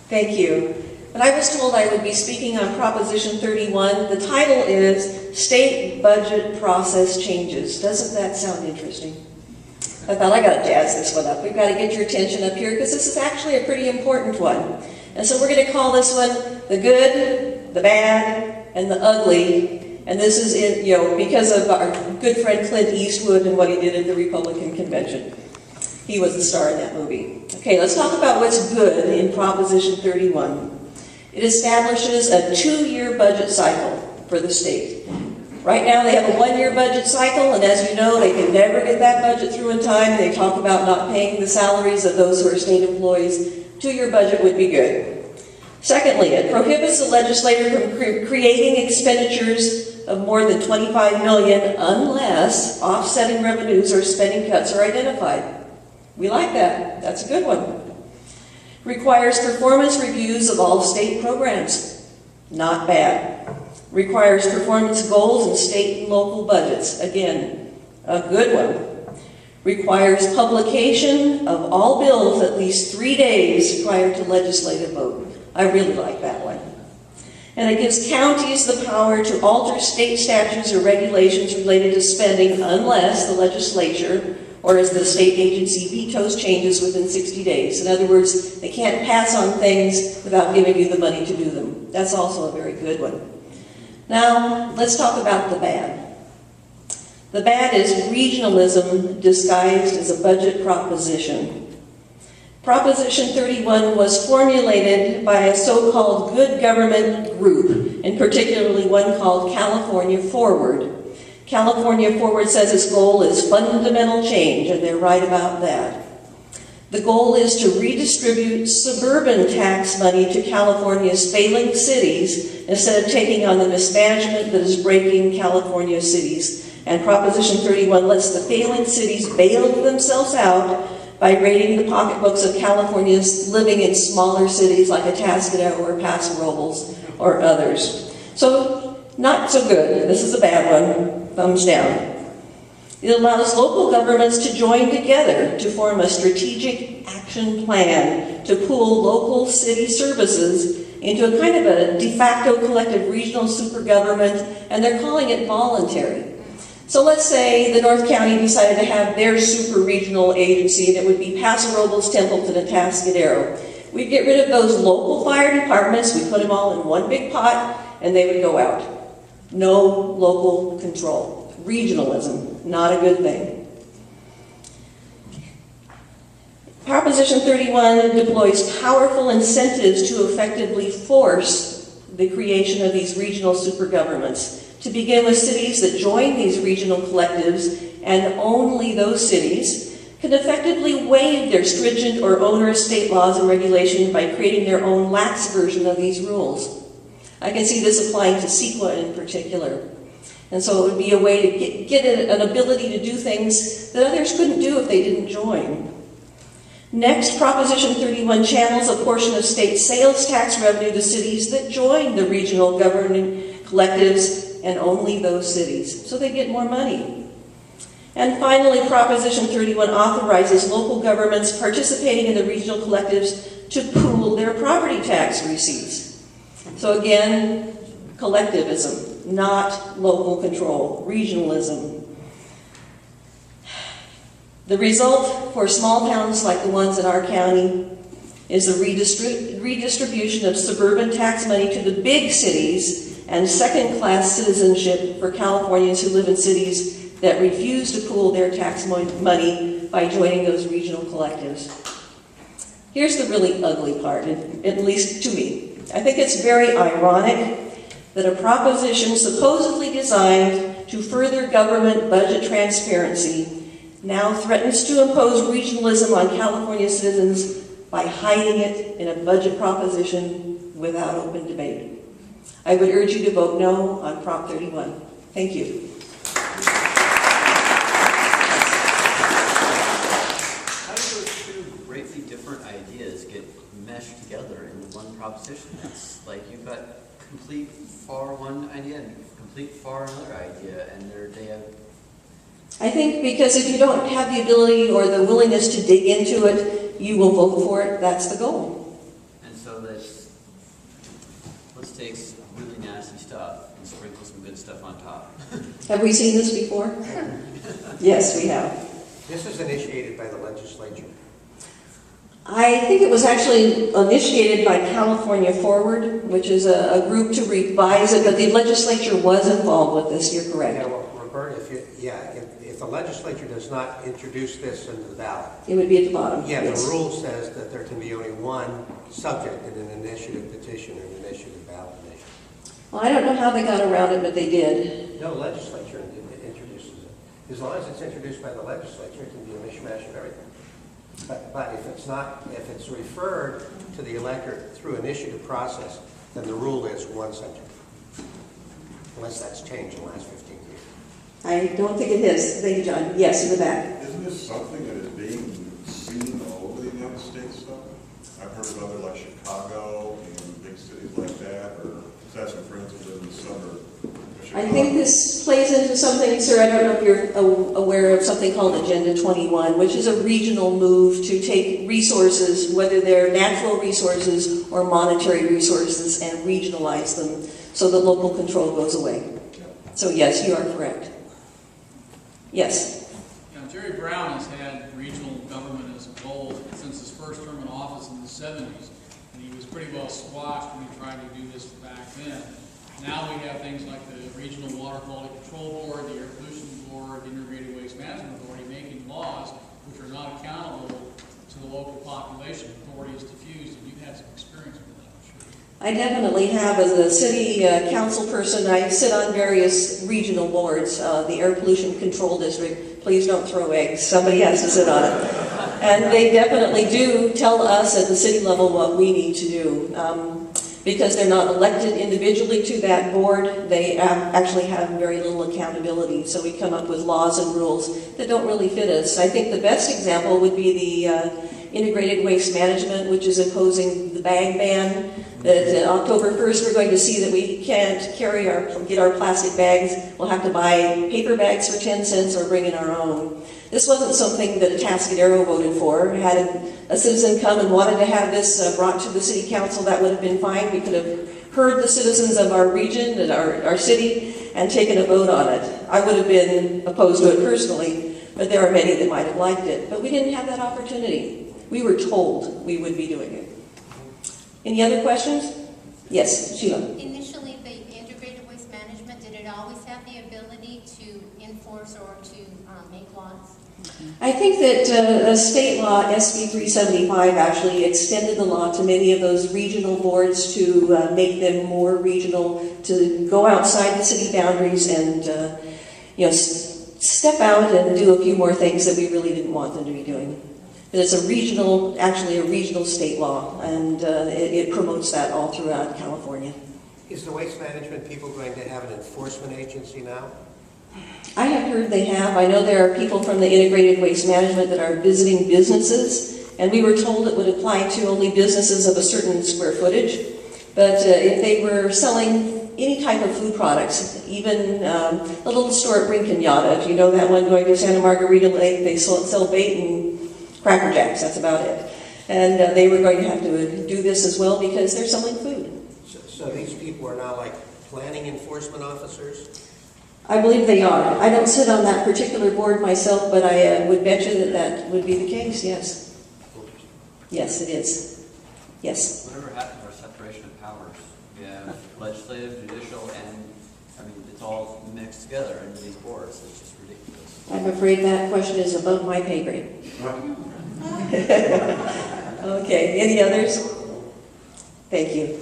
Thank you. When I was told I would be speaking on Proposition 31, the title is State Budget Process Changes. Doesn't that sound interesting? I thought I got to jazz this one up. We've got to get your attention up here because this is actually a pretty important one. And so we're going to call this one the good, the bad, and the ugly. And this is because of our good friend Clint Eastwood and what he did at the Republican convention. He was the star in that movie. Okay, let's talk about what's good in Proposition 31. It establishes a 2-year budget cycle for the state. Right now they have a 1-year budget cycle, and as you know, they can never get that budget through in time. They talk about not paying the salaries of those who are state employees. 2-year budget would be good. Secondly, it prohibits the legislature from creating expenditures of more than $25 million unless offsetting revenues or spending cuts are identified. We like that. That's a good one. Requires performance reviews of all state programs. Not bad. Requires performance goals in state and local budgets. Again, a good one. Requires publication of all bills at least 3 days prior to legislative vote. I really like that one. And it gives counties the power to alter state statutes or regulations related to spending unless the legislature or as the state agency vetoes changes within 60 days. In other words, they can't pass on things without giving you the money to do them. That's also a very good one. Now, let's talk about the bad. The bad is regionalism disguised as a budget proposition. Proposition 31 was formulated by a so-called good government group, and particularly one called California Forward. California Forward says its goal is fundamental change, and they're right about that. The goal is to redistribute suburban tax money to California's failing cities instead of taking on the mismanagement that is breaking California cities. And Proposition 31 lets the failing cities bail themselves out by raiding the pocketbooks of Californians living in smaller cities like Atascadero or Paso Robles or others. So, not so good. This is a bad one. Thumbs down. It allows local governments to join together to form a strategic action plan to pool local city services into a kind of a de facto collective regional supergovernment, and they're calling it voluntary. So let's say the North County decided to have their super regional agency, and it would be Paso Robles, Templeton, and Atascadero. We'd get rid of those local fire departments, we'd put them all in one big pot, and they would go out. No local control. Regionalism, not a good thing. Proposition 31 deploys powerful incentives to effectively force the creation of these regional supergovernments. To begin with, cities that join these regional collectives, and only those cities, can effectively waive their stringent or onerous state laws and regulations by creating their own lax version of these rules. I can see this applying to CEQA in particular. And so it would be a way to get an ability to do things that others couldn't do if they didn't join. Next, Proposition 31 channels a portion of state sales tax revenue to cities that join the regional governing collectives, and only those cities. So they get more money. And finally, Proposition 31 authorizes local governments participating in the regional collectives to pool their property tax receipts. So again, collectivism, not local control, regionalism. The result for small towns like the ones in our county is the redistribution of suburban tax money to the big cities and second-class citizenship for Californians who live in cities that refuse to pool their tax money by joining those regional collectives. Here's the really ugly part, at least to me. I think it's very ironic that a proposition supposedly designed to further government budget transparency now threatens to impose regionalism on California citizens by hiding it in a budget proposition without open debate. I would urge you to vote no on Prop 31. Thank you. How do those two greatly different ideas get meshed together in one proposition? It's like you've got complete far one idea and complete far another idea, and they have... I think because if you don't have the ability or the willingness to dig into it, you will vote for it. That's the goal. And so so let's take some really nasty stuff and sprinkle some good stuff on top. Have we seen this before? Yes, we have. This is initiated by the legislature. I think it was actually initiated by California Forward, which is a group to revise it, but the legislature was involved with this, you're Yeah, correct. well, Roberta, if the legislature does not introduce this into the ballot, It would be at the bottom. yeah, the yes. rule says that there can be only one subject in an initiative petition or an initiative ballot initiative. Well, I don't know how they got around it, but they did. No, legislature introduces it. As long as it's introduced by the legislature, it can be a mishmash of everything. But if it's not, if it's referred to the electorate through initiative process, then the rule is one subject. Unless that's changed in the last 15 years. I don't think it is. Thank you, John. Yes, in the back. Isn't this something that is being seen all over the United States, though? I've heard of other like Chicago and big cities like that, or that's some friends who live in the suburb. I think this plays into something, sir, I don't know if you're aware of something called Agenda 21, which is a regional move to take resources, whether they're natural resources or monetary resources, and regionalize them so that local control goes away. So yes, you are correct. Yes. You know, Jerry Brown has had regional government as a goal since his first term in office in the 70s, and he was pretty well squashed when he tried to do this back then. Now we have things like the Regional Water Quality Control Board, the Air Pollution Board, the Integrated Waste Management Authority making laws which are not accountable to the local population. Authority is diffused, and you've had some experience with that, I'm sure. I definitely have. As a city council person, I sit on various regional boards. The Air Pollution Control District, please don't throw eggs. Somebody has to sit on it. And they definitely do tell us at the city level what we need to do. Because they're not elected individually to that board, they actually have very little accountability. So we come up with laws and rules that don't really fit us. I think the best example would be the Integrated Waste Management, which is imposing the bag ban. That October 1st, we're going to see that we can't get our plastic bags. We'll have to buy paper bags for 10 cents or bring in our own. This wasn't something that Atascadero voted for. Had a citizen come and wanted to have this brought to the city council, that would have been fine. We could have heard the citizens of our region and our city and taken a vote on it. I would have been opposed to it personally, but there are many that might have liked it. But we didn't have that opportunity. We were told we would be doing it. Any other questions? Yes, Sheila. Initially, the integrated waste management, did it always have the ability to enforce or to make laws? I think that state law, SB 375, actually extended the law to many of those regional boards to make them more regional, to go outside the city boundaries and step out and do a few more things that we really didn't want them to be doing. But it's actually a regional state law, and it promotes that all throughout California. Is the waste management people going to have an enforcement agency now? I have heard they have. I know there are people from the Integrated Waste Management that are visiting businesses, and we were told it would apply to only businesses of a certain square footage. But if they were selling any type of food products, even a little store at Rinconada, if you know that one, going to Santa Margarita Lake, they sell bait and Cracker Jacks, that's about it. And they were going to have to do this as well because they're selling food. So these people are now like planning enforcement officers? I believe they are. I don't sit on that particular board myself, but I would bet you that that would be the case, yes. Yes, it is. Yes. Whatever happened to our separation of powers? We have legislative, judicial, and, it's all mixed together into these boards. It's just ridiculous. I'm afraid that question is above my pay grade. Okay, any others? Thank you.